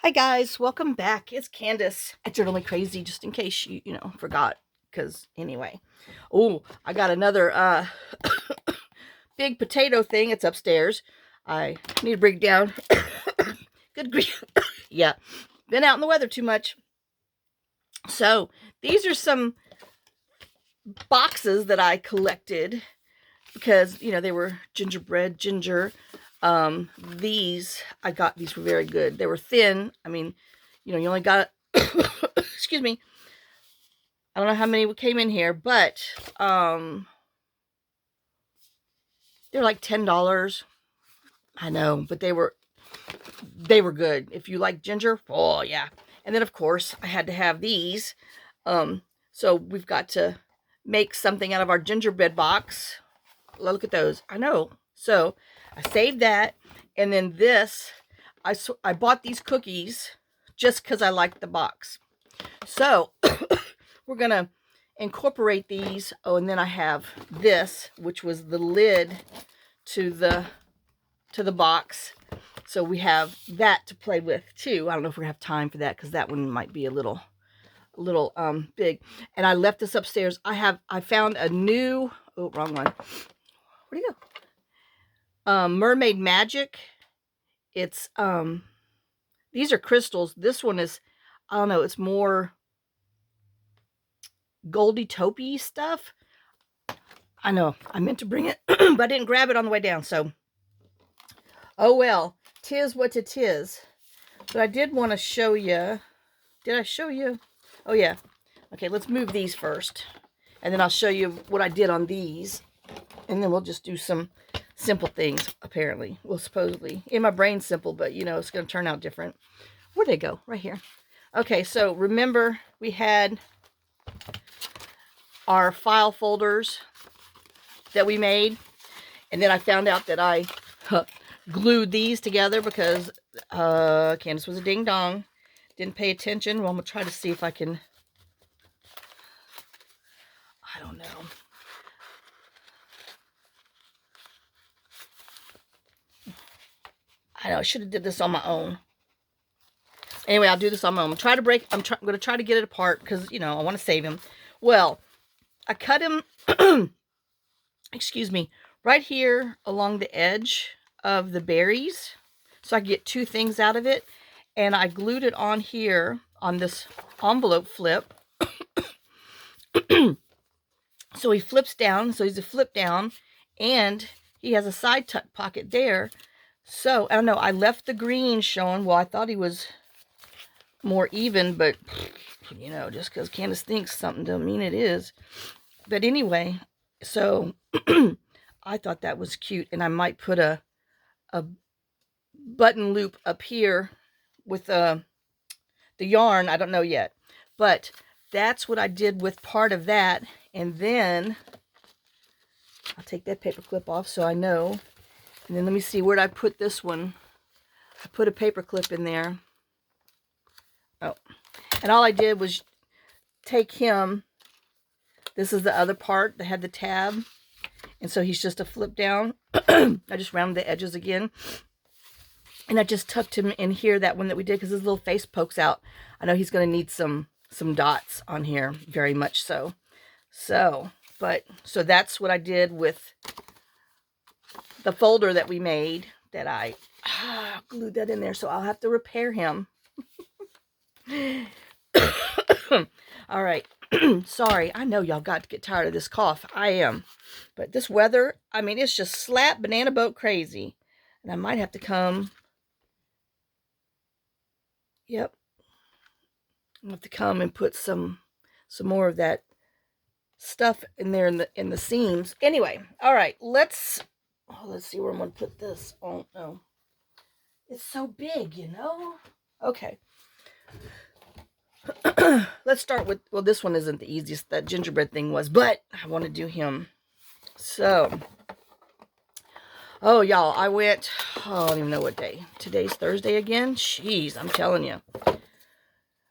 Hi guys, welcome back. It's Candace at Journally Crazy, just in case you forgot. Because anyway, oh, I got another big potato thing. It's upstairs. I need to bring it down. Good grief. Yeah, been out in the weather too much. So these are some boxes that I collected because they were gingerbread ginger. These were very good. They were thin. I mean, you only got excuse me. I don't know how many came in here, but they're like $10. I know, but they were good. If you like ginger, oh yeah. And then of course I had to have these. So we've got to make something out of our gingerbread box. Look at those. I know. So I saved that, and then this, I bought these cookies just because I liked the box. So we're gonna incorporate these. Oh, and then I have this, which was the lid to the box. So we have that to play with too. I don't know if we have time for that because that one might be a little big. And I left this upstairs. I found a new, oh, wrong one. Where'd it go? Mermaid Magic. It's these are crystals. This one is, I don't know, it's more goldy taupey stuff. I know I meant to bring it, but I didn't grab it on the way down. So, oh well, tis what it is. But I did want to show you. Did I show you? Oh yeah. Okay, let's move these first, and then I'll show you what I did on these, and then we'll just do some simple things. Apparently, well, supposedly in my brain simple, but it's going to turn out different. Where'd they go? Right here. Okay, so remember we had our file folders that we made, and then I found out that I glued these together because Candace was a ding dong, didn't pay attention. Well, I'm gonna try to see if I can. I don't know. I know I should have did this on my own. Anyway, I'll do this on my own. I'm going to try to get it apart because I want to save him. Well, I cut him. Excuse me, right here along the edge of the berries, so I get two things out of it, and I glued it on here on this envelope flip. So he flips down, so he's a flip down, and he has a side tuck pocket there. So I don't know, I left the green showing. Well, I thought he was more even, but just because Candace thinks something doesn't mean it is. But anyway, so I thought that was cute, and I might put a button loop up here with the yarn. I don't know yet, but that's what I did with part of that. And then I'll take that paper clip off so I know. And then let me see, where'd I put this one? I put a paper clip in there. Oh, and all I did was take him. This is the other part that had the tab, and so he's just a flip down. I just rounded the edges again, and I just tucked him in here, that one that we did, because his little face pokes out. I know he's going to need some dots on here, very much so. So that's what I did with the folder that we made, that I glued that in there, so I'll have to repair him. All right. Sorry, I know y'all got to get tired of this cough. I am. But this weather, I mean, it's just slap banana boat crazy. And I might have to come. Yep. I'll have to come and put some more of that stuff in there in the seams. Anyway, all right, let's see where I'm going to put this. Oh, no. It's so big, Okay. Let's start with, well, this one isn't the easiest. That gingerbread thing was, but I want to do him. So, oh, y'all, I went, I don't even know what day. Today's Thursday again? Jeez, I'm telling you.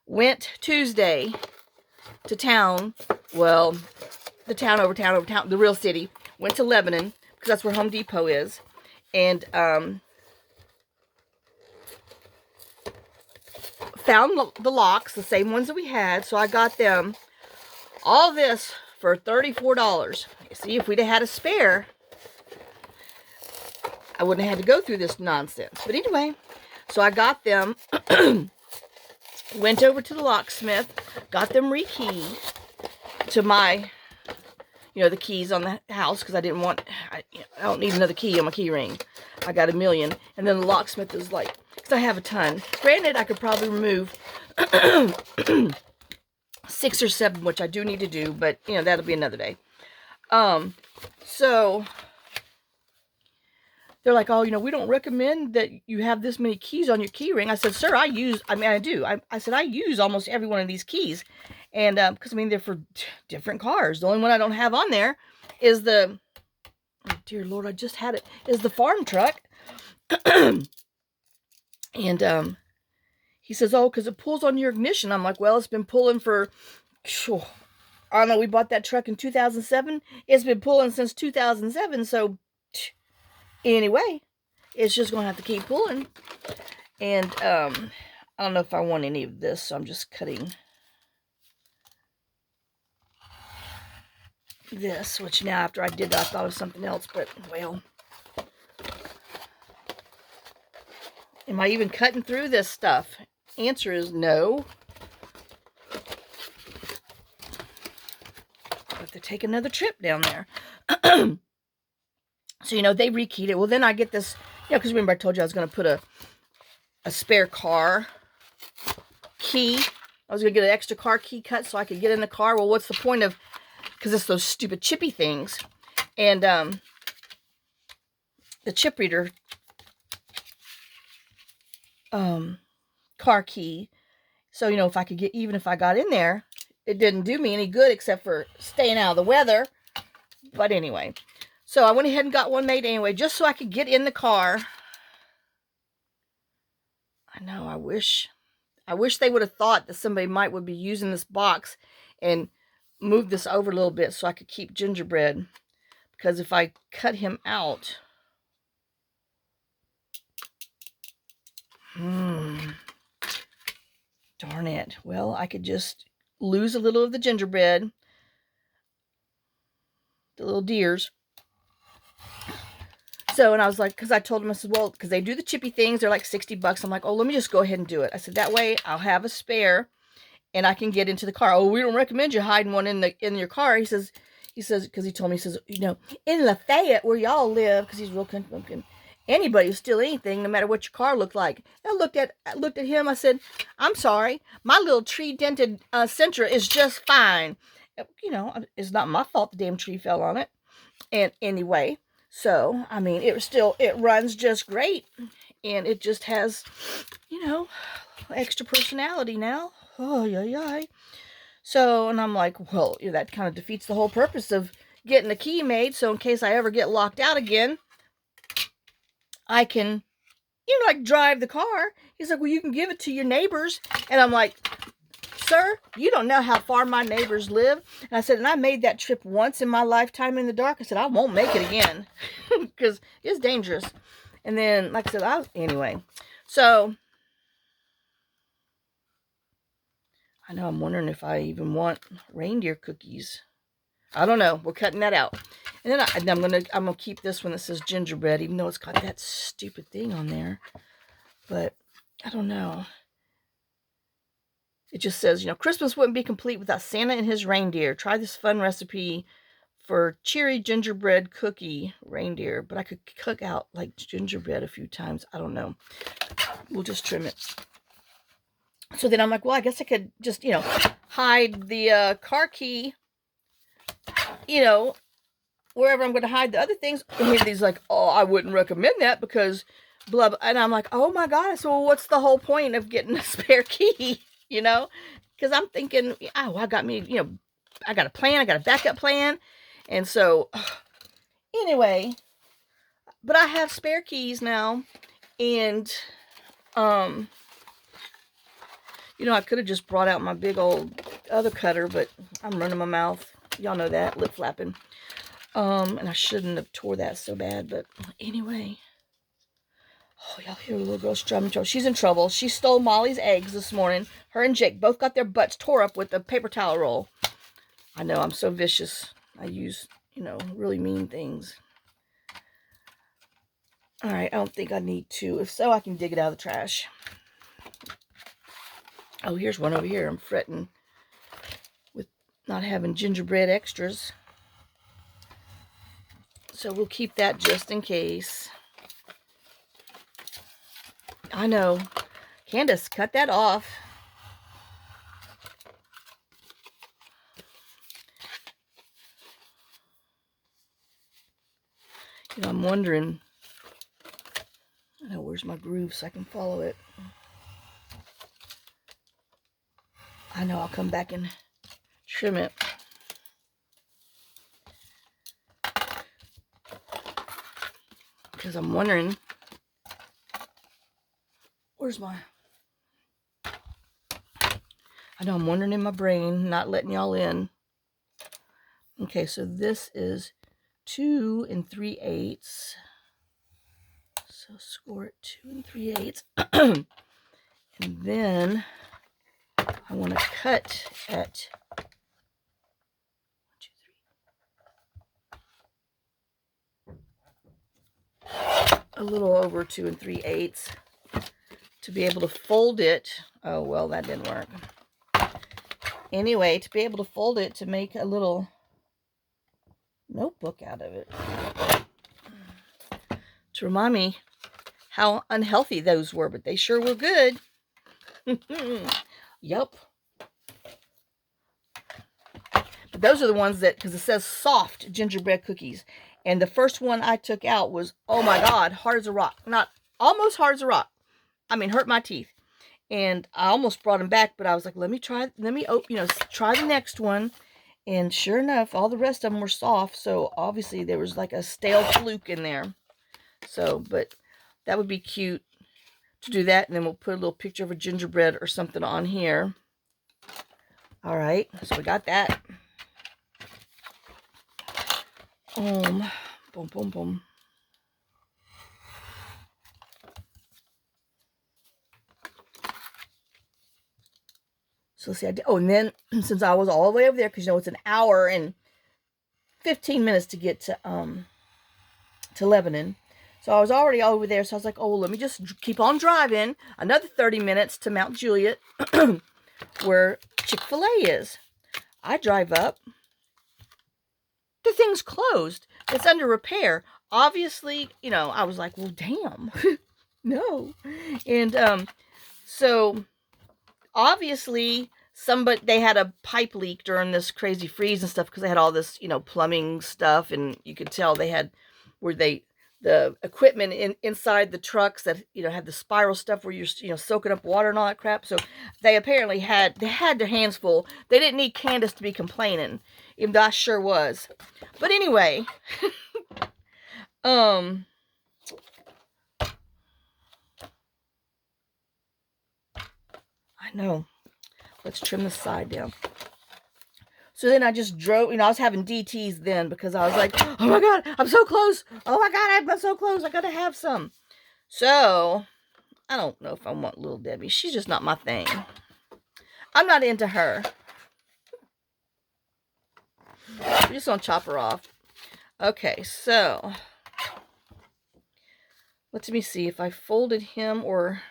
Went Tuesday to town. Well, the town over town, the real city. Went to Lebanon, because that's where Home Depot is. And, found the locks, the same ones that we had, so I got them. All this for $34. See, if we'd have had a spare, I wouldn't have had to go through this nonsense. But anyway, so I got them, went over to the locksmith, got them rekeyed to my, the keys on the house, because I didn't want, I don't need another key on my key ring. I got 1,000,000. And then the locksmith was like, because I have a ton. Granted, I could probably remove 6 or 7, which I do need to do, but, that'll be another day. So they're like, oh, we don't recommend that you have this many keys on your key ring. I said, sir, I do. I said, I use almost every one of these keys. And, because, they're for different cars. The only one I don't have on there is the, oh, dear Lord, I just had it, is the farm truck. And, he says, oh, because it pulls on your ignition. I'm like, well, it's been pulling for, I don't know, we bought that truck in 2007. It's been pulling since 2007, so anyway, it's just going to have to keep pulling. And, I don't know if I want any of this, so I'm just cutting this, which now after I did that, I thought of something else, but, well. Am I even cutting through this stuff? Answer is no. But to take another trip down there. So, they rekeyed it. Well, then I get this, because remember I told you I was going to put a spare car key. I was going to get an extra car key cut so I could get in the car. Well, what's the point of, because it's those stupid chippy things. And the chip reader car key. So, if I could get, even if I got in there, it didn't do me any good except for staying out of the weather. But anyway, so I went ahead and got one made anyway, just so I could get in the car. I know, I wish they would have thought that somebody would be using this box and move this over a little bit so I could keep Gingerbread. Because if I cut him out, darn it. Well, I could just lose a little of the gingerbread. The little deers. So, and I was like, because I told them, I said, well, because they do the chippy things, they're like $60. I'm like, oh, let me just go ahead and do it. I said, that way I'll have a spare and I can get into the car. Oh, we don't recommend you hiding one in your car. He says, because he told me, he says, in Lafayette where y'all live, because he's real country looking, anybody will steal anything, no matter what your car looked like. And I looked at him. I said, I'm sorry, my little tree dented Sentra is just fine. It's not my fault the damn tree fell on it. And anyway, so it runs just great, and it just has, extra personality now. Oh yeah. So, and I'm like, well, that kind of defeats the whole purpose of getting a key made. So in case I ever get locked out again, I can, drive the car. He's like, well, you can give it to your neighbors. And I'm like, sir, you don't know how far my neighbors live. And I said, and I made that trip once in my lifetime in the dark. I said, I won't make it again because it's dangerous. And then, like I said, anyway. So, I know I'm wondering if I even want reindeer cookies. I don't know. We're cutting that out. And then I'm gonna keep this one that says Gingerbread, even though it's got that stupid thing on there. But I don't know. It just says, Christmas wouldn't be complete without Santa and his reindeer. Try this fun recipe for cheery gingerbread cookie reindeer. But I could cook out like gingerbread a few times. I don't know. We'll just trim it. So then I'm like, well, I guess I could just, hide the car key, wherever I'm going to hide the other things. And he's like, oh, I wouldn't recommend that because blah, blah. And I'm like, oh my God. So what's the whole point of getting a spare key? Because I'm thinking, oh, I got me, I got a plan. I got a backup plan. And so anyway, but I have spare keys now. And, I could have just brought out my big old other cutter, but I'm running my mouth. Y'all know that, lip flapping. And I shouldn't have tore that so bad, but anyway. Oh, y'all hear the little girl strumming. She's in trouble. She stole Molly's eggs this morning. Her and Jake both got their butts tore up with a paper towel roll. I know, I'm so vicious. I use, really mean things. All right, I don't think I need to. If so, I can dig it out of the trash. Oh, here's one over here. I'm fretting with not having gingerbread extras. So we'll keep that just in case. I know. Candace, cut that off. I'm wondering. I know, where's my groove so I can follow it? I know, I'll come back and trim it. Because I'm wondering, where's my... I know, I'm wondering in my brain, not letting y'all in. Okay, so this is 2 3/8. So score it 2 3/8. And then I want to cut at 1, 2, 3. A little over 2 3/8 to be able to fold it. Oh, well, that didn't work. Anyway, to be able to fold it to make a little notebook out of it. To remind me how unhealthy those were, but they sure were good. Yup. But those are the ones that, because it says soft gingerbread cookies. And the first one I took out was, oh my God, hard as a rock. Not almost hard as a rock. I mean, hurt my teeth. And I almost brought them back, but I was like, let me try the next one. And sure enough, all the rest of them were soft. So obviously there was like a stale fluke in there. So, but that would be cute to do that. And then we'll put a little picture of a gingerbread or something on here. All right, so we got that. Boom, boom, boom. So let's see, and then since I was all the way over there, because it's an hour and 15 minutes to get to Lebanon. So I was already over there, so I was like, oh, let me just keep on driving another 30 minutes to Mount Juliet, where Chick-fil-A is. I drive up. The thing's closed. It's under repair. Obviously, I was like, well, damn. No. And so obviously they had a pipe leak during this crazy freeze and stuff, because they had all this, plumbing stuff, and you could tell they had the equipment inside the trucks that, had the spiral stuff where you're, soaking up water and all that crap. So they apparently had their hands full. They didn't need Candace to be complaining, even though I sure was. But anyway, I know. Let's trim the side down. So then I just drove, I was having DTs then, because I was like, oh my God, I'm so close. Oh my God, I'm so close. I got to have some. So I don't know if I want Little Debbie. She's just not my thing. I'm not into her. We're just going to chop her off. Okay, so let me see if I folded him, or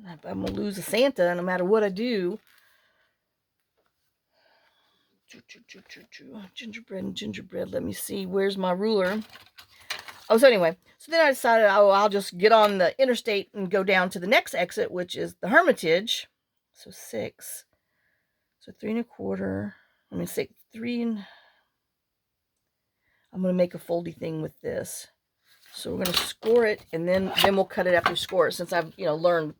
I'm going to lose a Santa no matter what I do. Gingerbread. Let me see. Where's my ruler? Oh, so anyway. So then I decided, I'll just get on the interstate and go down to the next exit, which is the Hermitage. So 6. So 3 1/4. Let me say 3 and... I'm going to make a foldy thing with this. So we're going to score it, and then we'll cut it after we score it, since I've, learned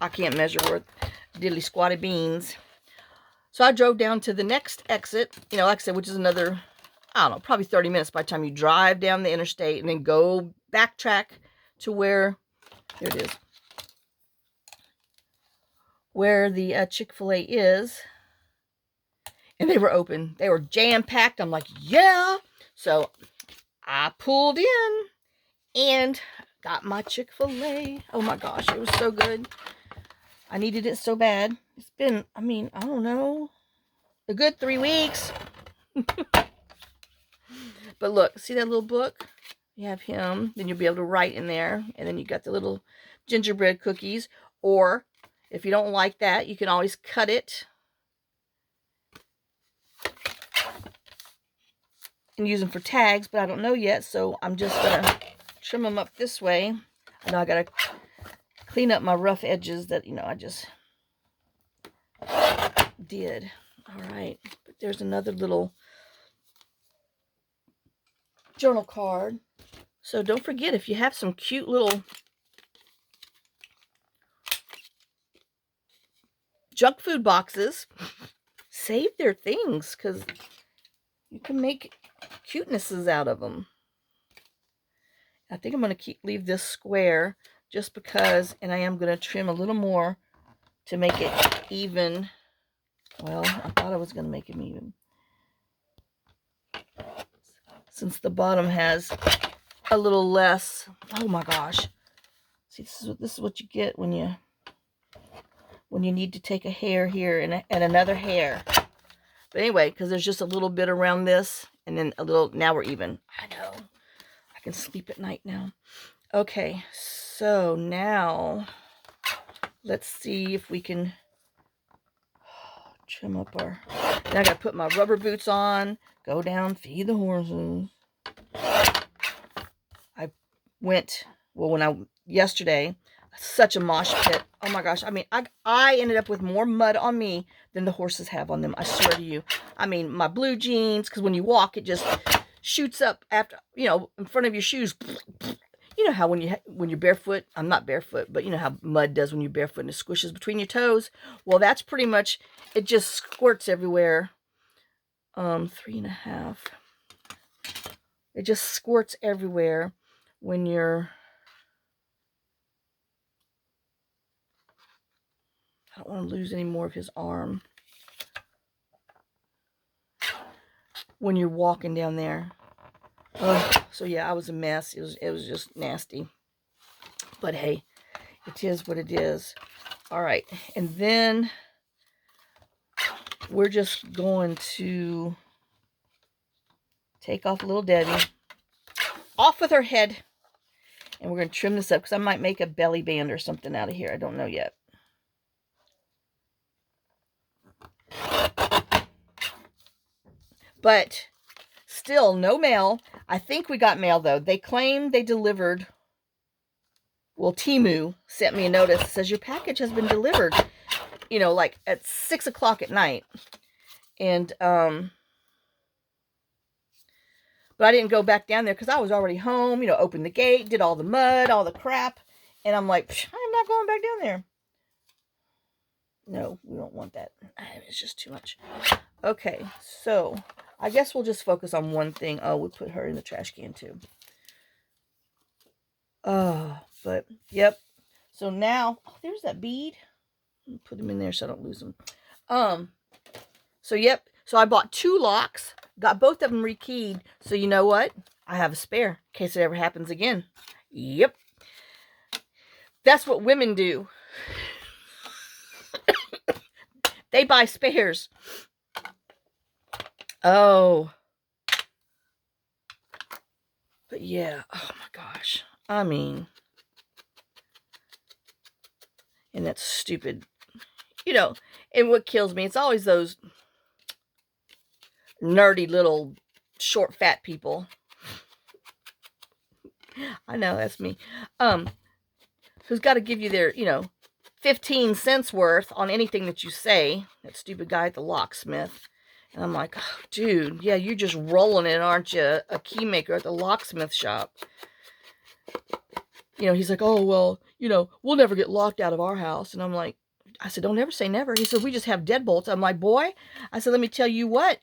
I can't measure worth diddly squatty beans. So I drove down to the next exit, like I said, which is another, I don't know, probably 30 minutes by the time you drive down the interstate, and then go backtrack to where, there it is, where the Chick-fil-A is. And they were open. They were jam-packed. I'm like, yeah. So I pulled in, And got my Chick-fil-A. Oh my gosh, it was so good. I needed it so bad. It's been, I mean, I don't know, a good 3 weeks. But look, see that little book? You have him, then you'll be able to write in there. And then you got the little gingerbread cookies. Or if you don't like that, you can always cut it and use them for tags, but I don't know yet, so I'm just gonna trim them up this way. I know I gotta clean up my rough edges that, I just did. All right, but there's another little journal card. So don't forget, if you have some cute little junk food boxes, save their things, because you can make cutenesses out of them. I think I'm going to leave this square just because, and I am going to trim a little more to make it even. Well, I thought I was going to make them even, since the bottom has a little less. Oh my gosh. See, this is what you get when you need to take a hair here and another hair. But anyway, because there's just a little bit around this, and then a little, now we're even. I know. I can sleep at night now. Okay, so now let's see if we can trim up our. Now I gotta put my rubber boots on, go down, feed the horses. I went, yesterday, such a mosh pit. Oh my gosh. I mean, I ended up with more mud on me than the horses have on them. I swear to you. I mean, my blue jeans, because when you walk, it just shoots up after, in front of your shoes. You know how when you're barefoot, I'm not barefoot, but you know how mud does when you're barefoot and it squishes between your toes. Well, that's pretty much, it just squirts everywhere. 3.5. It just squirts everywhere when you're, I don't want to lose any more of his arm. When you're walking down there. So yeah, I was a mess. It was just nasty. But hey, it is what it is. All right. And then we're just going to take off little Debbie. Off with her head. And we're going to trim this up because I might make a belly band or something out of here. I don't know yet. But still, no mail. I think we got mail, though. They claim they delivered. Well, Temu sent me a notice that says your package has been delivered. Like at 6 o'clock at night. And, but I didn't go back down there because I was already home. Opened the gate, did all the mud, all the crap. And I'm like, I'm not going back down there. No, we don't want that. It's just too much. Okay, so I guess we'll just focus on one thing. Oh, we'll put her in the trash can too. But yep. So now, there's that bead. Put them in there so I don't lose them. So yep. So I bought 2 locks. Got both of them rekeyed. So you know what? I have a spare in case it ever happens again. Yep. That's what women do. They buy spares. Oh. But yeah. Oh my gosh. I mean. And that's stupid. And what kills me, it's always those nerdy little short fat people. I know, that's me. Who's got to give you their, 15 cents worth on anything that you say. That stupid guy at the locksmith. And I'm like, oh, dude, yeah, you're just rolling it, aren't you? A key maker at the locksmith shop. He's like, oh, well, we'll never get locked out of our house. And I'm like, I said, don't ever say never. He said, we just have deadbolts. I'm like, boy, I said, let me tell you what.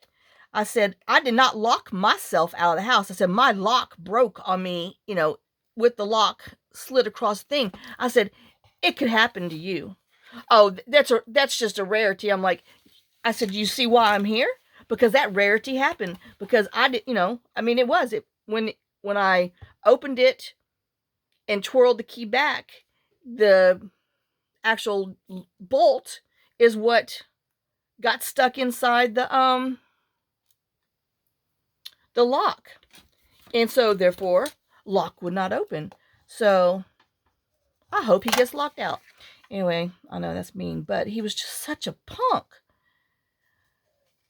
I said, I did not lock myself out of the house. I said, my lock broke on me, with the lock slid across the thing. I said, it could happen to you. Oh, that's just a rarity. I'm like, I said, you see why I'm here? Because that rarity happened. Because I did, it was. When I opened it, and twirled the key back, the actual bolt is what got stuck inside the lock. And so therefore, lock would not open. So I hope he gets locked out. Anyway, I know that's mean, but he was just such a punk.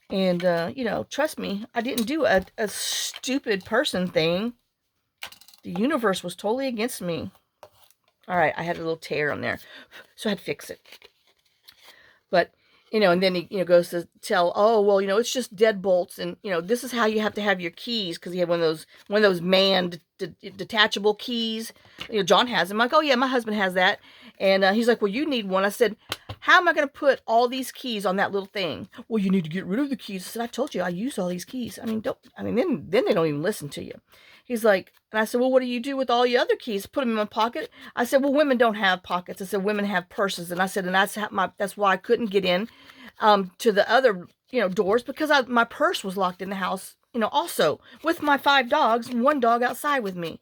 And, you know, trust me, I didn't do a stupid person thing. The universe was totally against me. All right, I had a little tear on there, so I had to fix it. But, you know, and then he, you know, goes to tell, oh, well, you know, it's just deadbolts, and, you know, this is how you have to have your keys, because he had one of those manned detachable keys. You know, John has them. I'm like, oh yeah, my husband has that. And he's like, well, you need one. I said, how am I going to put all these keys on that little thing? Well, you need to get rid of the keys. I said, I told you I use all these keys. I mean, then they don't even listen to you. He's like, and I said, well, what do you do with all your other keys? Put them in my pocket. I said, well, women don't have pockets. I said, women have purses. And I said, and that's why I couldn't get in to the other, you know, doors, because my purse was locked in the house, you know, also with my 5 dogs and 1 dog outside with me,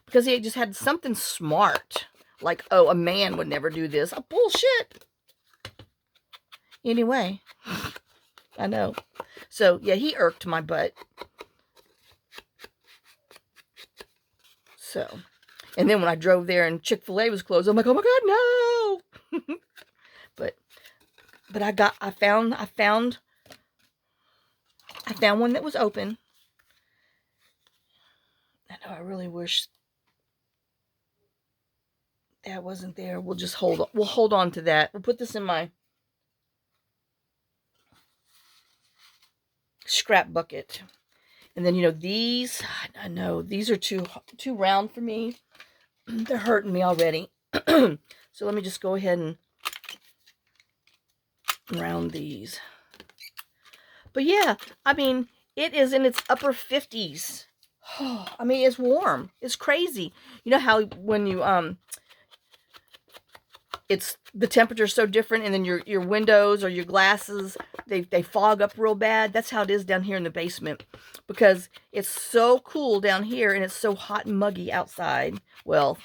because he just had something smart. Like, oh, a man would never do this. Oh, bullshit. Anyway, I know. So, yeah, he irked my butt. So, and then when I drove there and Chick-fil-A was closed, I'm like, oh my God, no. but I found one that was open. I know, I really wish that wasn't there. We'll just hold on to that. We'll put this in my scrap bucket. And then, you know, these, I know, these are too round for me. They're hurting me already. So let me just go ahead and round these. But yeah, I mean, it is in its upper 50s. I mean, it's warm. It's crazy. You know how when you, it's, the temperature is so different, and then your windows or your glasses, they fog up real bad. That's how it is down here in the basement, because it's so cool down here and it's so hot and muggy outside. Well,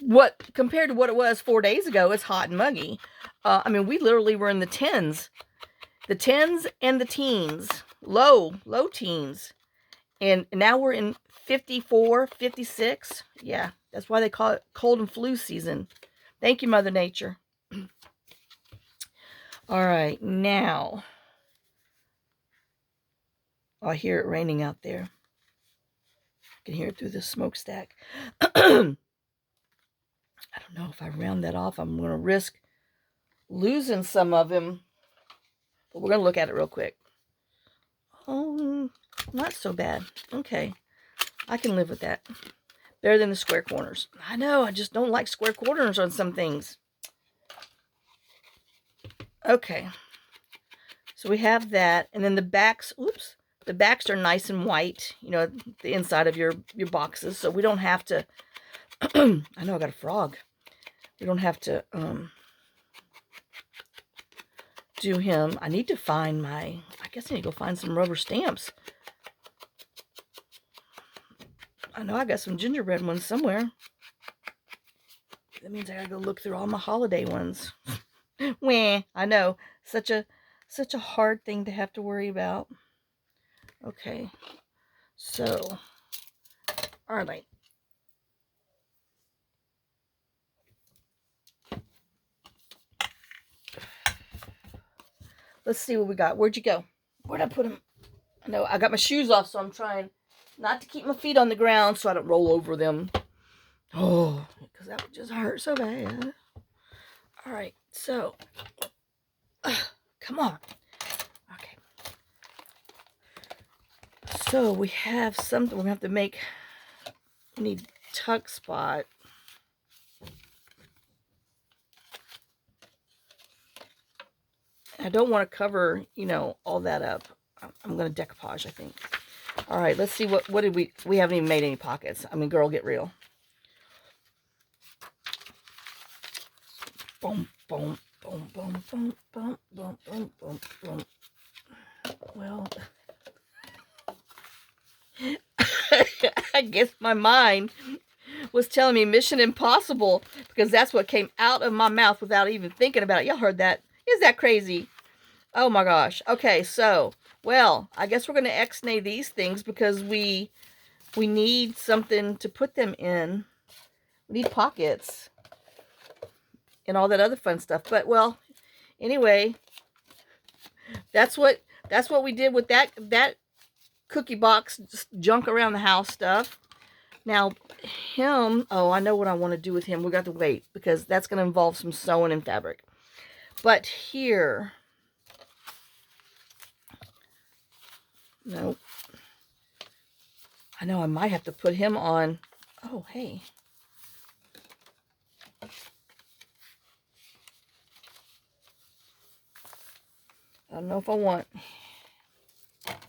what compared to what it was 4 days ago, it's hot and muggy. I mean, we literally were in the 10s and the teens, low teens, and now we're in 54, 56. Yeah, that's why they call it cold and flu season. Thank you, Mother Nature. All right, now. Oh, I hear it raining out there. I can hear it through the smokestack. I don't know if I round that off. I'm going to risk losing some of him. But we're going to look at it real quick. Oh, not so bad. Okay. I can live with that. Better than the square corners. I know, I just don't like square corners on some things. Okay. So we have that. And then the backs, oops. The backs are nice and white. You know, the inside of your boxes. So we don't have to, I know I got a frog. We don't have to do him. I need to find I guess I need to go find some rubber stamps. I know I got some gingerbread ones somewhere. That means I gotta go look through all my holiday ones. Wah, I know. Such a hard thing to have to worry about. Okay. So, all right. Let's see what we got. Where'd you go? Where'd I put him? I know I got my shoes off, so I'm trying not to keep my feet on the ground so I don't roll over them. Oh, because that would just hurt so bad. All right, so, come on. Okay. So we have something we're going to have to make. We need tuck spot. I don't want to cover, you know, all that up. I'm going to decoupage, I think. All right, let's see what did we haven't even made any pockets. I mean, girl, get real. Boom, boom, boom, boom, boom, boom, boom, boom, boom, boom. Well, I guess my mind was telling me Mission Impossible because that's what came out of my mouth without even thinking about it. Y'all heard that? Is that crazy? Oh my gosh. Okay, so, well, I guess we're going to ex-nay these things because we need something to put them in. We need pockets and all that other fun stuff. But, well, anyway, that's what we did with that cookie box junk around the house stuff. Now, him, oh, I know what I want to do with him. We got to wait because that's going to involve some sewing and fabric. But here, no, I know I might have to put him on. Oh, hey. I don't know if I want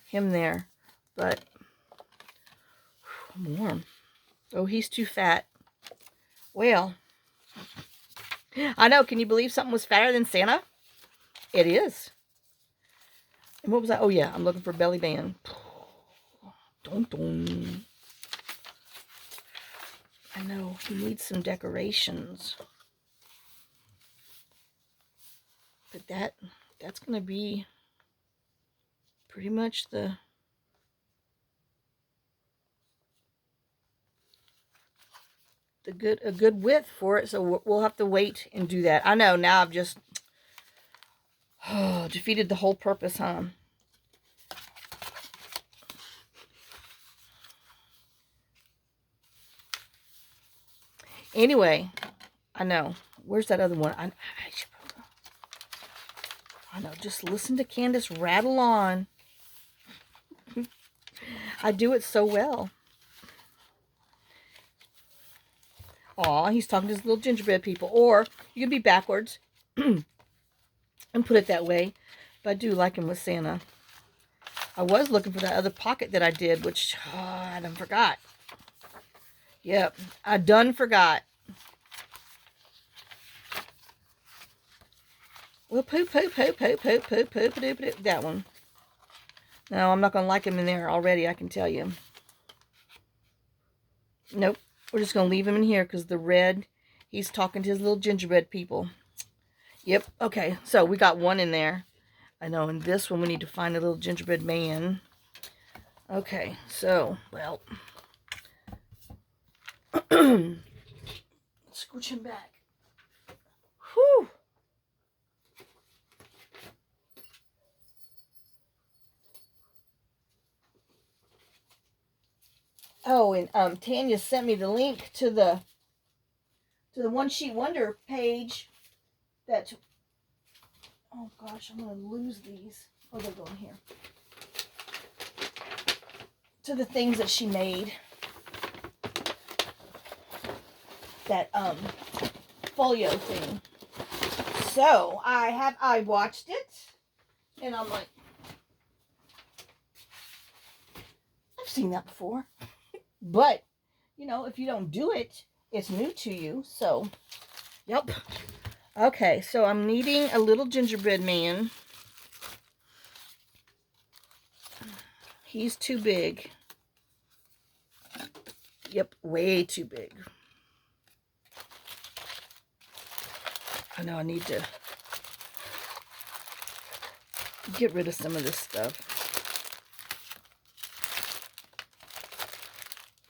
him there, but I'm warm. Oh, he's too fat. Well, I know. Can you believe something was fatter than Santa? It is. And what was that? Oh, yeah. I'm looking for belly band. Dun, dun. I know. He needs some decorations. But that's going to be pretty much a good width for it. So we'll have to wait and do that. I know. Now I've just defeated the whole purpose, huh? Anyway, I know. Where's that other one? I know. Just listen to Candace rattle on. I do it so well. Aw, he's talking to his little gingerbread people. Or you could be backwards and put it that way. But I do like him with Santa. I was looking for that other pocket that I did, which I done forgot. Yep, I done forgot. Well, poop. That one. No, I'm not going to like him in there already, I can tell you. Nope. We're just going to leave him in here because the red, he's talking to his little gingerbread people. Yep. Okay, so we got one in there. I know, and this one we need to find a little gingerbread man. Okay, so, well. Let's scooch him back. Whew. Oh, and Tanya sent me the link to the One Sheet Wonder page. That, oh gosh, I'm gonna lose these. Oh, they're going here. To the things that she made. That folio thing. So I watched it, and I'm like, I've seen that before. But, you know, if you don't do it, it's new to you. So, yep. Okay, so I'm needing a little gingerbread man. He's too big. Yep, way too big. I know I need to get rid of some of this stuff.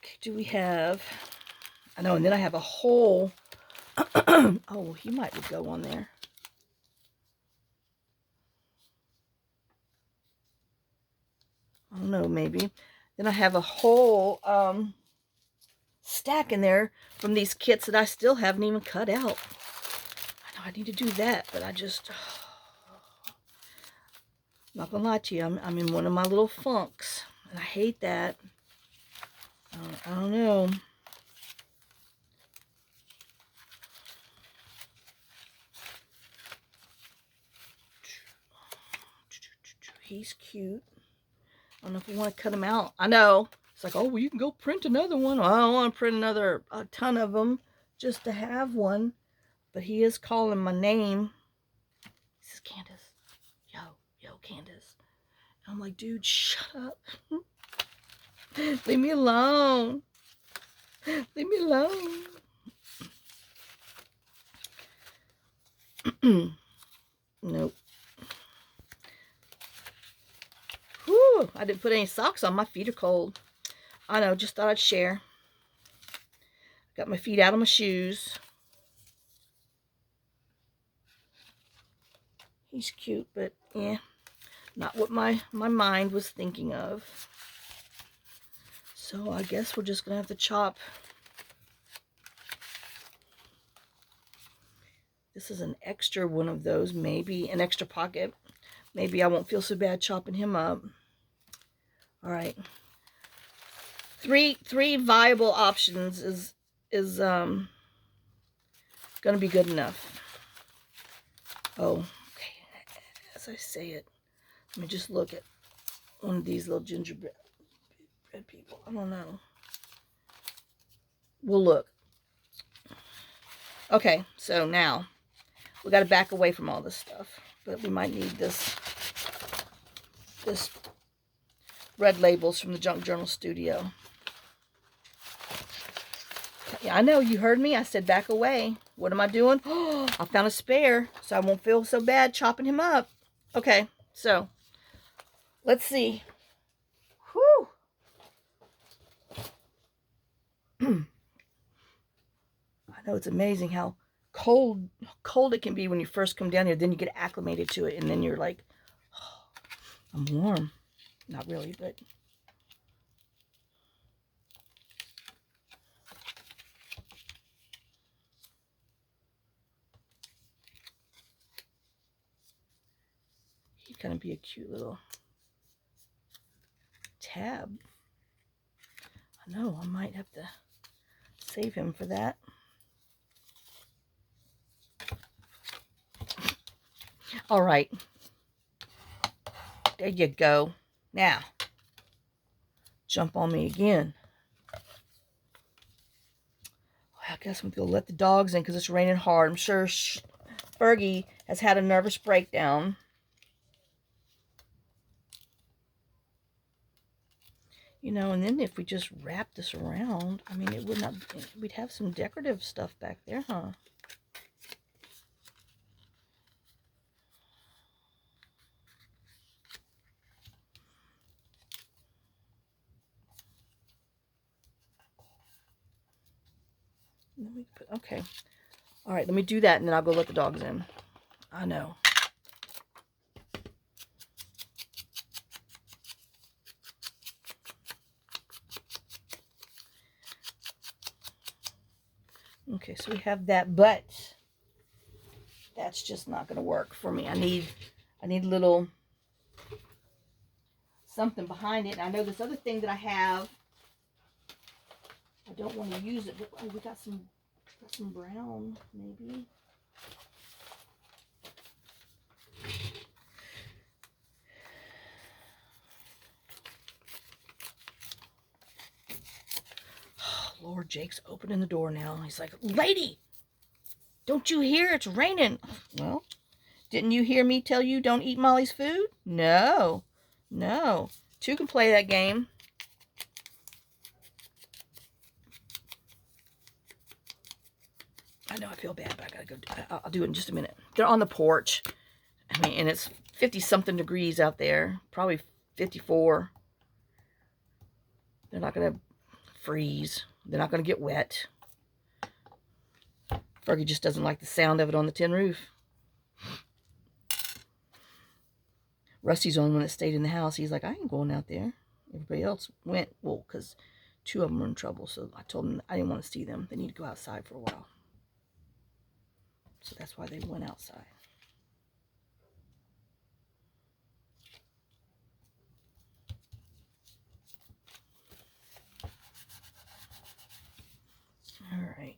Okay, do we have... I know, and then I have a whole... oh, he might go on there. I don't know, maybe. Then I have a whole stack in there from these kits that I still haven't even cut out. I know I need to do that, but I just... not gonna lie to you, I'm in one of my little funks, and I hate that. I don't know. He's cute. I don't know if we want to cut him out. I know. It's like, oh, well, you can go print another one. Well, I don't want to print a ton of them just to have one. But he is calling my name. This is Candace. Yo, Candace. And I'm like, dude, shut up. Leave me alone. Leave me alone. Nope. Whew, I didn't put any socks on. My feet are cold. I know, just thought I'd share. Got my feet out of my shoes. He's cute, but yeah, not what my mind was thinking of. So I guess we're just going to have to chop. This is an extra one of those, maybe an extra pocket. Maybe I won't feel so bad chopping him up. All right. Three viable options is going to be good enough. Oh, okay. As I say it, let me just look at one of these little gingerbread people. I don't know. We'll look. Okay, so now we got to back away from all this stuff, but we might need this red labels from the Junk Journal Studio. Yeah, I know, you heard me. I said back away. What am I doing? Oh, I found a spare, so I won't feel so bad chopping him up. Okay, so let's see. Whew. I know it's amazing how cold it can be when you first come down here. Then you get acclimated to it, and then you're like, oh, I'm warm. Not really, but he'd kind of be a cute little tab. I know, I might have to save him for that. All right. There you go. Now, jump on me again. I guess I'm going to let the dogs in because it's raining hard. I'm sure Fergie has had a nervous breakdown. You know, and then if we just wrap this around, I mean, it would not, we'd have some decorative stuff back there, huh? Let me put, okay. All right, let me do that, and then I'll go let the dogs in. I know. Okay, so we have that, but that's just not going to work for me. I need a little something behind it. And I know this other thing that I have, I don't want to use it, but oh, we got some brown, maybe. Oh, Lord, Jake's opening the door now. He's like, lady, don't you hear? It's raining. Well, didn't you hear me tell you don't eat Molly's food? No. No. Two can play that game. I know I feel bad, but I gotta go. I'll do it in just a minute. They're on the porch. I mean, and it's 50-something degrees out there. Probably 54. They're not gonna freeze. They're not gonna get wet. Fergie just doesn't like the sound of it on the tin roof. Rusty's the only one that stayed in the house. He's like, I ain't going out there. Everybody else went. Well, because 2 of them were in trouble. So I told them I didn't want to see them. They need to go outside for a while. So that's why they went outside. All right.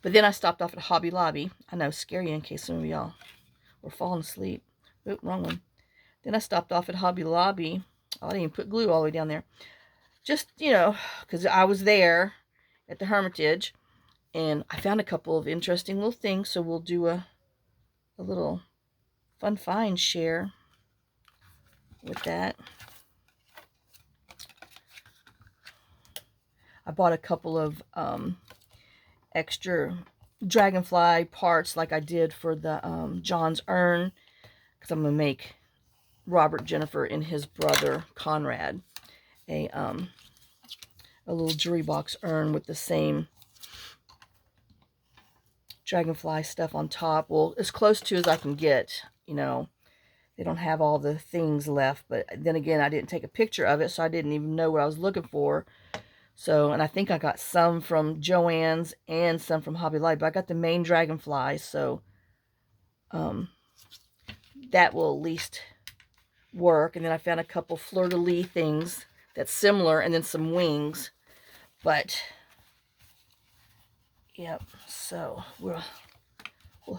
But then I stopped off at Hobby Lobby. I know, scary in case some of y'all were falling asleep. Oop, wrong one. Then I stopped off at Hobby Lobby. Oh, I didn't even put glue all the way down there. just, you know, because I was there at the Hermitage, and I found a couple of interesting little things, so we'll do a little fun find share with that. I bought a couple of extra dragonfly parts like I did for the John's urn, because I'm going to make Robert, Jennifer, and his brother Conrad a little jewelry box urn with the same dragonfly stuff on top. Well, as close to as I can get, you know. They don't have all the things left, but then again, I didn't take a picture of it, so I didn't even know what I was looking for. So, and I think I got some from Joann's and some from Hobby Lobby, but I got the main dragonflies, so that will at least work. And then I found a couple fleur-de-lis things that's similar, and then some wings. But yep, so we'll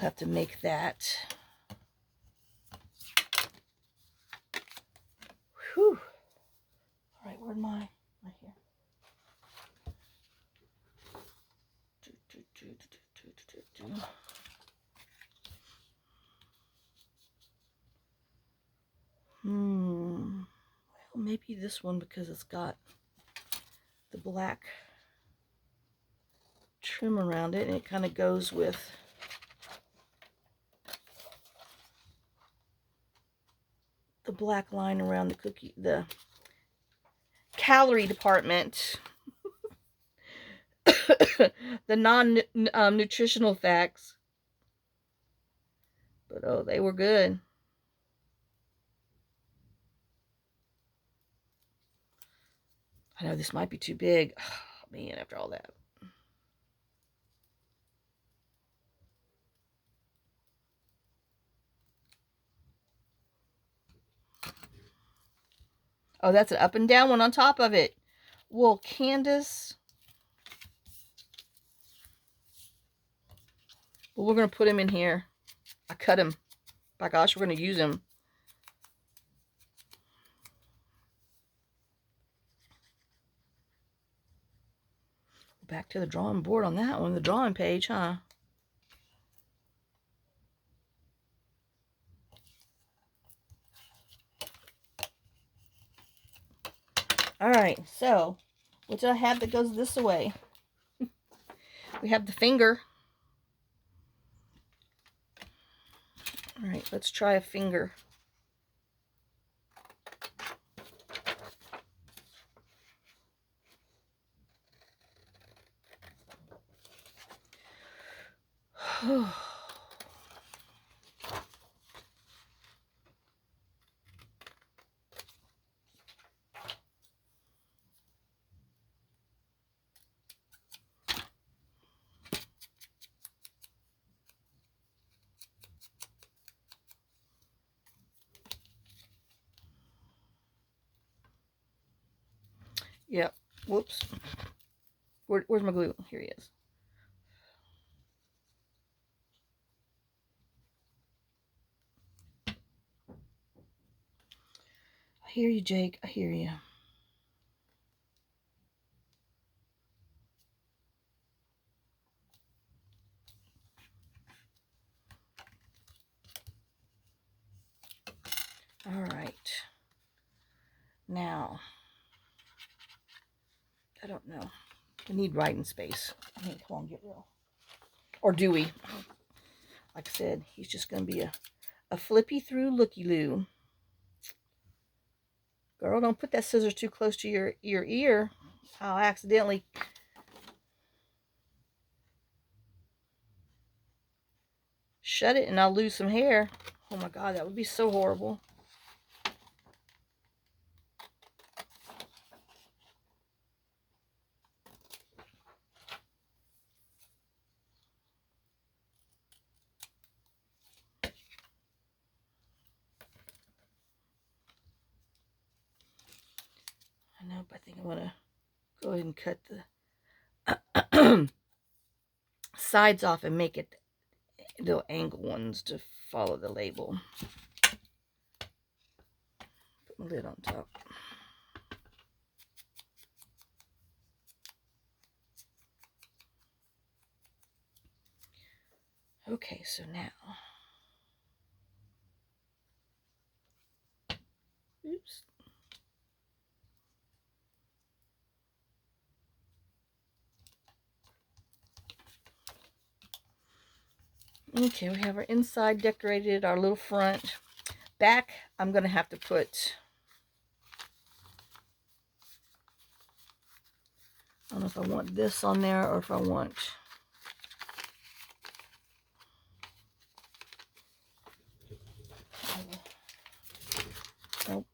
have to make that. Whew. All right, where'd my here? Well, maybe this one, because it's got the black trim around it, and it kind of goes with the black line around the cookie, the calorie department. The non-nutritional facts. But oh, they were good. I know this might be too big. Oh, man, after all that. Oh, that's an up and down one on top of it. Well, Candace. Well, we're going to put him in here. I cut him. By gosh, we're going to use him. Back to the drawing board on that one. The drawing page, huh? Alright, so what do I have that goes this way? We have the finger. Alright, let's try a finger. Yep. Whoops. Where's my glue? Here he is. I hear you, Jake. I hear you. All right. Now, I don't know. We need writing space. I mean, come on, get real. Or do we? Like I said, he's just going to be a flippy through looky-loo. Girl, don't put that scissors too close to your ear. I'll accidentally shut it and I'll lose some hair. Oh my God, that would be so horrible. I know, but I think I'm going to go ahead and cut the sides off and make it little angle ones to follow the label. Put my lid on top. Okay, so now, oops. Okay, we have our inside decorated, our little front. Back, I'm going to have to put, I don't know if I want this on there or if I want, oh,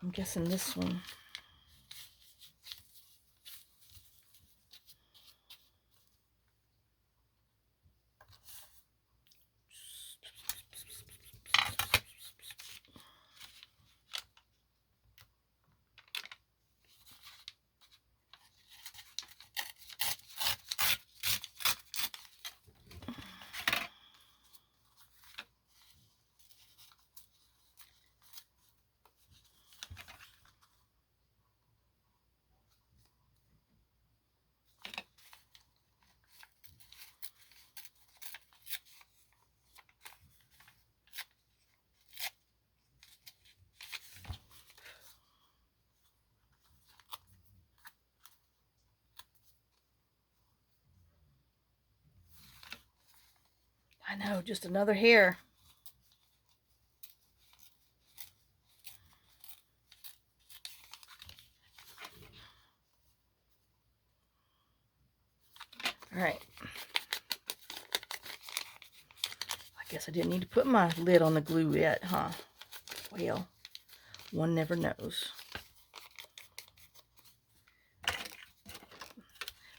I'm guessing this one. I know, just another hair. All right. I guess I didn't need to put my lid on the glue yet, huh? Well, one never knows. But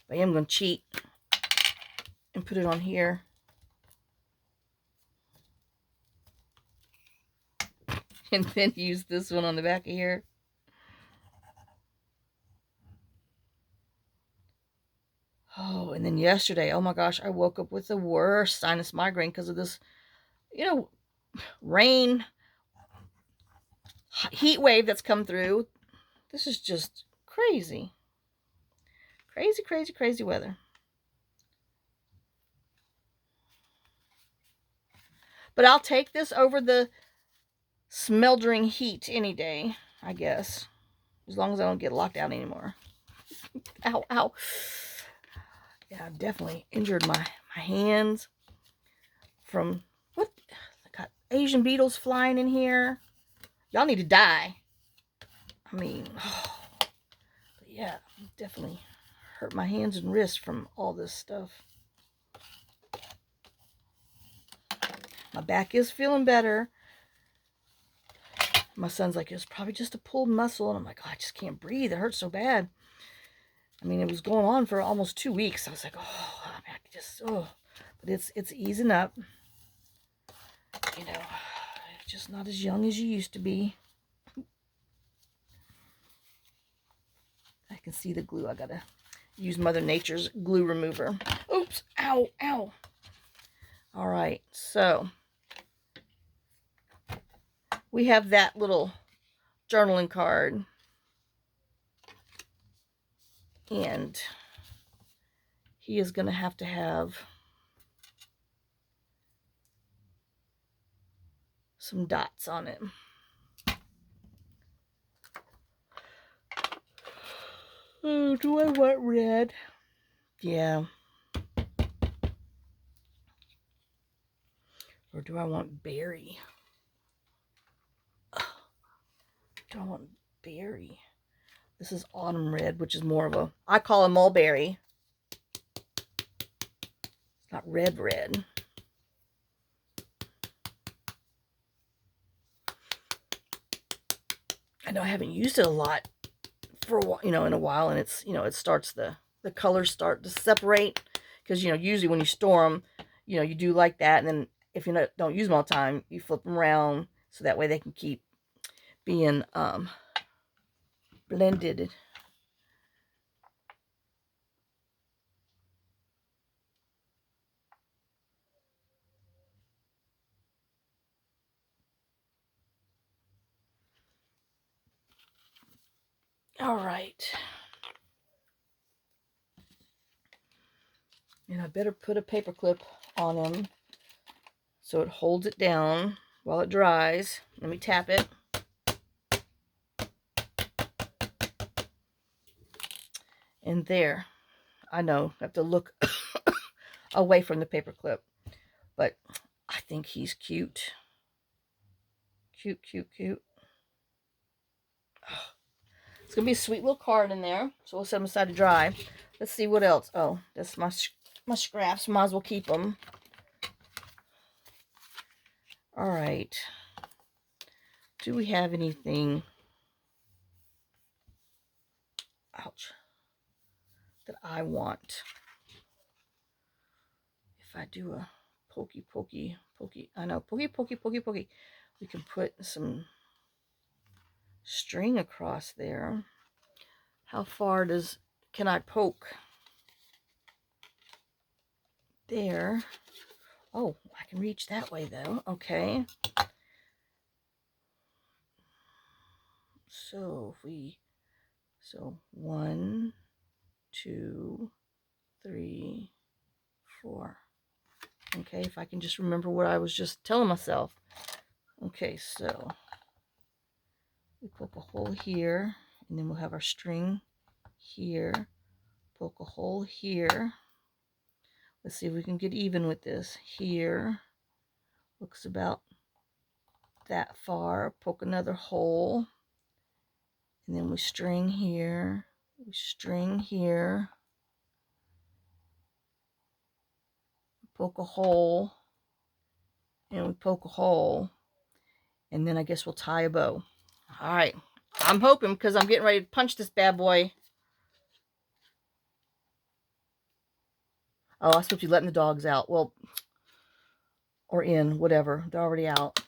I am going to cheat and put it on here. And then use this one on the back of here. Oh, and then yesterday, oh my gosh, I woke up with the worst sinus migraine because of this, you know, rain, heat wave that's come through. This is just crazy. Crazy, crazy, crazy weather. But I'll take this over the smoldering heat any day, I guess. As long as I don't get locked out anymore. Ow, ow. Yeah, I've definitely injured my hands from, what? I got Asian beetles flying in here. Y'all need to die. I mean, oh, but yeah, definitely hurt my hands and wrists from all this stuff. My back is feeling better. My son's like, it's probably just a pulled muscle. And I'm like, oh, I just can't breathe. It hurts so bad. I mean, it was going on for almost 2 weeks. I was like, oh, I just, oh. But it's easing up. You know, just not as young as you used to be. I can see the glue. I gotta use Mother Nature's glue remover. Oops, ow, ow. All right, so we have that little journaling card. And he is going to have some dots on it. Oh, do I want red? Yeah. Or do I want berry? Do I want berry? This is autumn red, which is more of a, I call it mulberry. It's not red red. I know I haven't used it a lot for a while, in a while, and it's, it starts the colors start to separate because, usually when you store them, you do like that, and then if you don't use them all the time, you flip them around so that way they can keep being blended. All right. And I better put a paper clip on him so it holds it down while it dries. Let me tap it. And there. I know, I have to look away from the paper clip. But I think he's cute. Cute, cute, cute. Oh, it's going to be a sweet little card in there. So we'll set them aside to dry. Let's see what else. Oh, that's my scraps. Might as well keep them. All right. Do we have anything? Ouch. That I want. If I do a pokey, I know, pokey. We can put some string across there. How far can I poke? There. Oh, I can reach that way though. Okay. So so 1, 2, 3, 4. Okay, if I can just remember what I was just telling myself. Okay, so we poke a hole here, and then we'll have our string here. Poke a hole here. Let's see if we can get even with this. Here. Looks about that far. Poke another hole. And then we string here. We string here. Poke a hole. And we poke a hole. And then I guess we'll tie a bow. All right. I'm hoping, because I'm getting ready to punch this bad boy. Oh, I was supposed to be letting the dogs out. Well, or in, whatever. They're already out.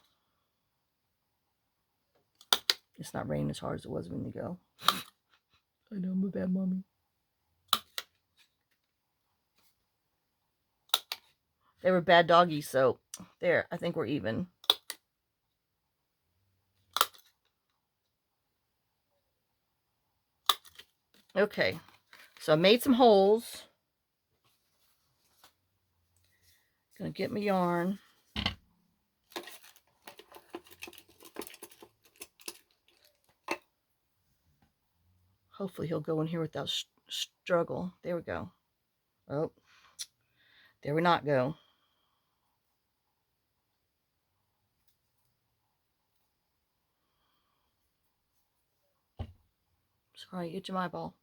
It's not raining as hard as it was when you go. I know, I'm a bad mommy. They were bad doggies, so there. I think we're even. Okay. So I made some holes. Gonna get my yarn. Hopefully he'll go in here without struggle. There we go. Oh, there we not go. Sorry, itch my eyeball.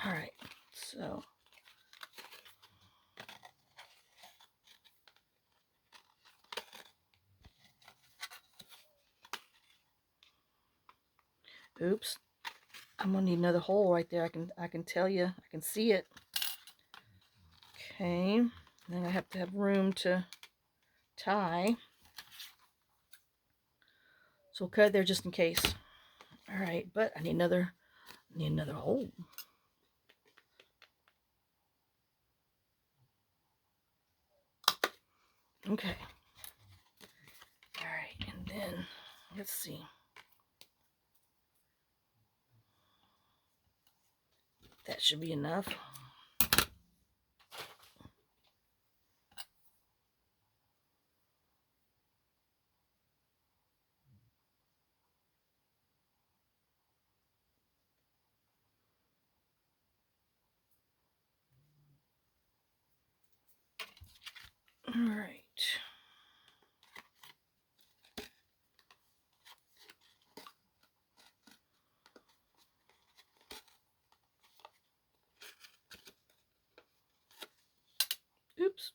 All right, so. Oops. I'm gonna need another hole right there. I can tell you. I can see it. Okay. Then I have to have room to tie. So we'll cut it there just in case. All right, but I need another hole. Okay. All right, and then let's see. That should be enough. All right. Oops.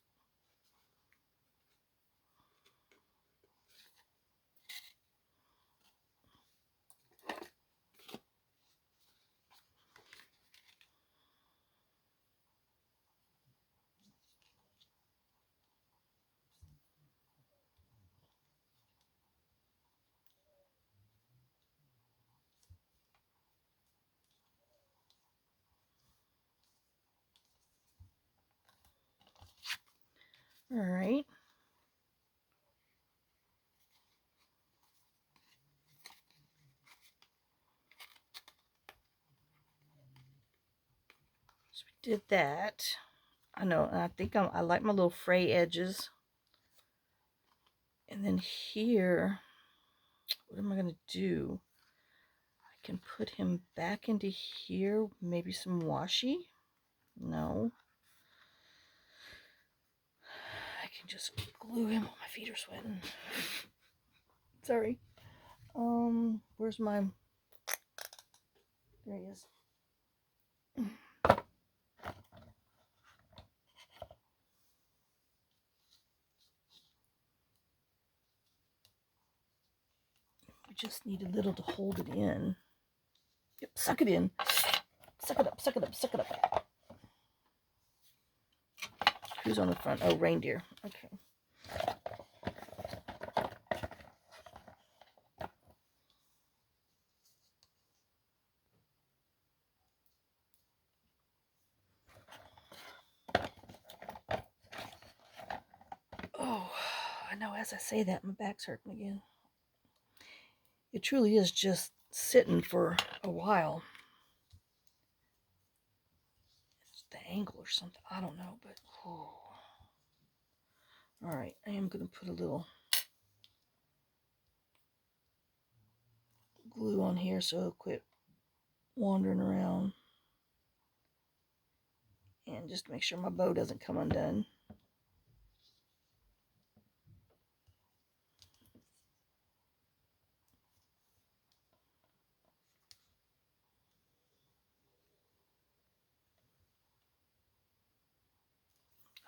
All right. So we did that. I know, and I think I like my little fray edges. And then here, what am I going to do? I can put him back into here, maybe some washi. No. I can just glue him. My feet are sweating. Sorry. Where's my... There he is. We just need a little to hold it in. Yep, suck it in. Suck it up, suck it up, suck it up. Who's on the front? Oh, reindeer. Okay. Oh, I know as I say that, my back's hurting again. It truly is just sitting for a while. It's the angle or something. I don't know, but... Oh. All right, I am going to put a little glue on here so it'll quit wandering around. And just make sure my bow doesn't come undone.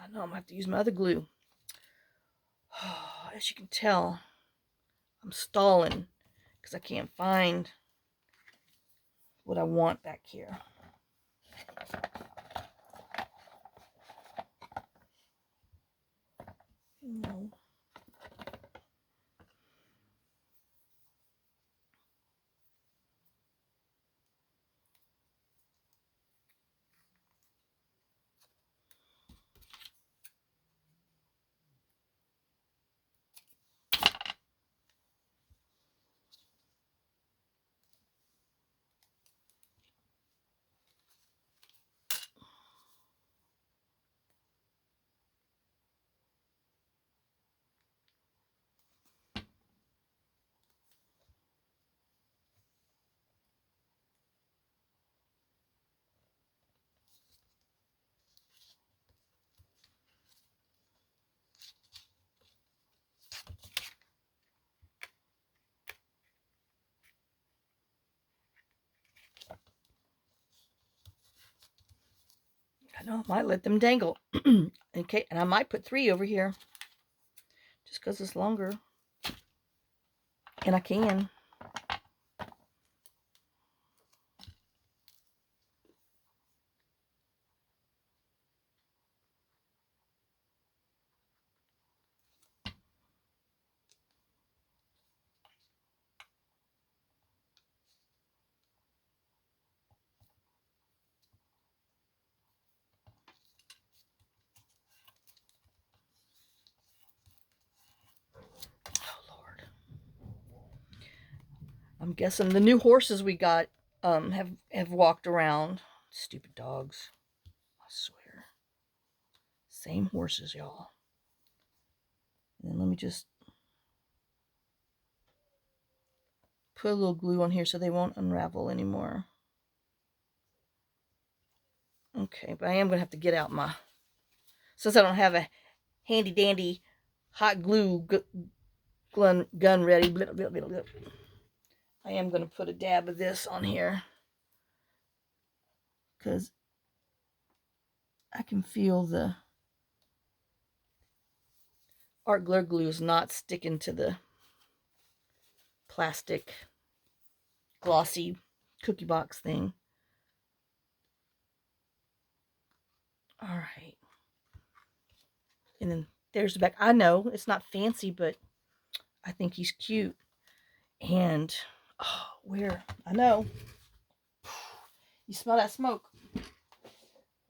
I know I'm going to have to use my other glue. As you can tell, I'm stalling because I can't find what I want back here. No. I know I might let them dangle. Okay, and I might put 3 over here just because it's longer. And I can. I'm guessing the new horses we got have walked around. Stupid dogs. I swear. Same horses, y'all. And then let me just put a little glue on here so they won't unravel anymore. Okay, but I am going to have to get out my... Since I don't have a handy dandy hot glue gun ready. Blah, blah, blah, blah. I am going to put a dab of this on here because I can feel the art glue is not sticking to the plastic glossy cookie box thing. All right. And then there's the back. I know it's not fancy, but I think he's cute. And oh, where? I know. You smell that smoke.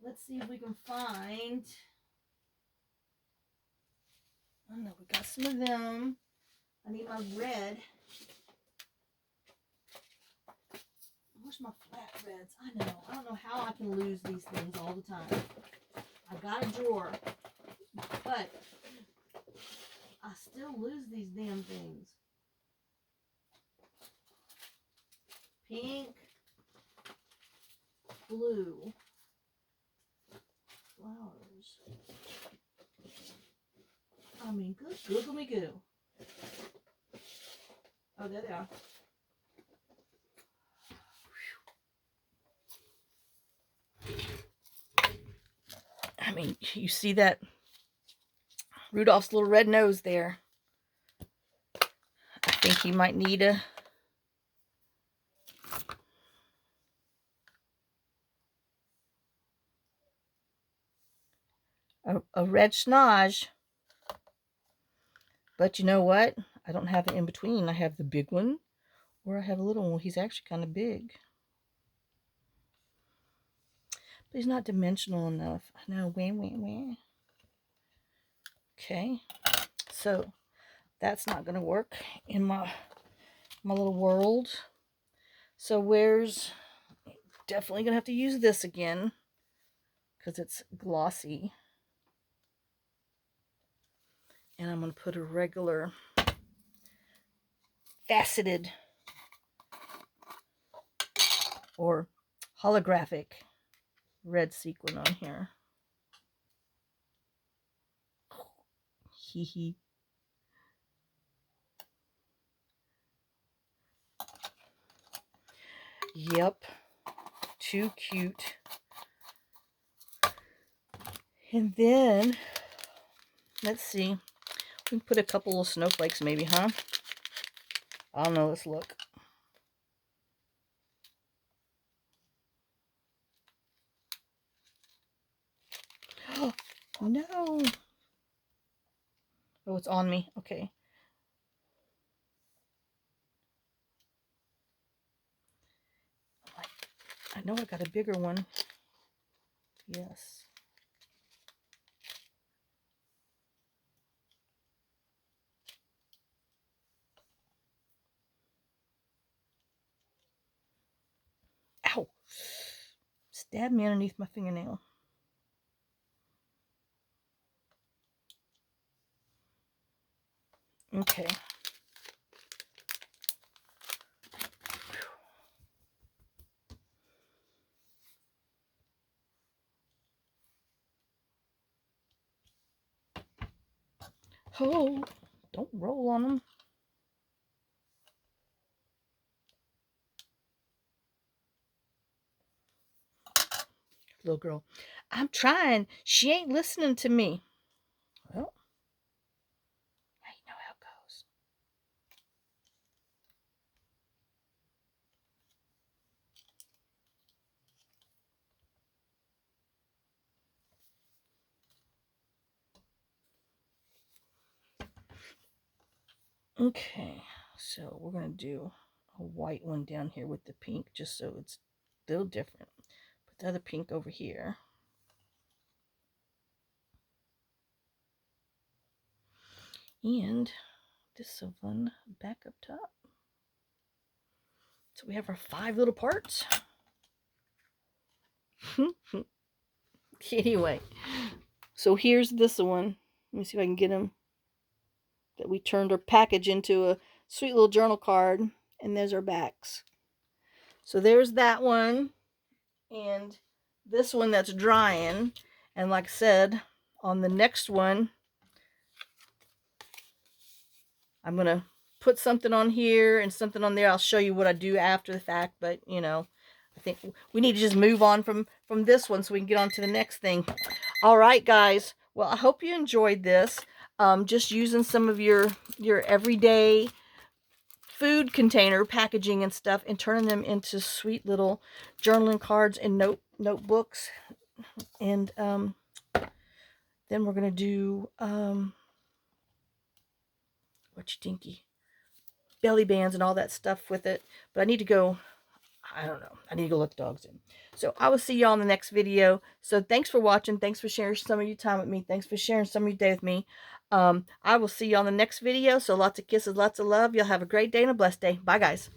Let's see if we can find... I don't know, we got some of them. I need my red. Where's my flat reds? I know. I don't know how I can lose these things all the time. I got a drawer, but I still lose these damn things. Pink, blue, flowers. I mean, good googly me goo. Oh, there they are. I mean, you see that Rudolph's little red nose there. I think he might need a red schnoz. But you know what? I don't have it in between. I have the big one, or I have a little one. He's actually kind of big. But he's not dimensional enough. I know. Wah. Okay. So that's not going to work in my little world. So where's... Definitely going to have to use this again, because it's glossy. And I'm going to put a regular faceted or holographic red sequin on here. Hee hee. Yep. Too cute. And then, let's see. We can put a couple of snowflakes maybe, huh? I don't know. Let's look. No. Oh, it's on me. Okay. I know I got a bigger one. Yes. Ow. Stabbed me underneath my fingernail. Okay. Oh, don't roll on them. Little girl, I'm trying. She ain't listening to me. Well, I know how it goes. Okay, so we're going to do a white one down here with the pink, just so it's a little different. Put the other pink over here. And this one back up top. So we have our 5 little parts. Anyway, so here's this one. Let me see if I can get him. That we turned our package into a sweet little journal card. And there's our backs. So there's that one. And this one that's drying. And like I said, on the next one, I'm going to put something on here and something on there. I'll show you what I do after the fact. But, you know, I think we need to just move on from this one so we can get on to the next thing. All right, guys. Well, I hope you enjoyed this. Just using some of your everyday food container packaging and stuff and turning them into sweet little journaling cards and notebooks. And then we're going to do, what you tinky? Belly bands and all that stuff with it. But I need to go... I don't know. I need to go let the dogs in. So I will see y'all in the next video. So thanks for watching. Thanks for sharing some of your time with me. Thanks for sharing some of your day with me. I will see you on the next video. So lots of kisses, lots of love. Y'all have a great day and a blessed day. Bye, guys.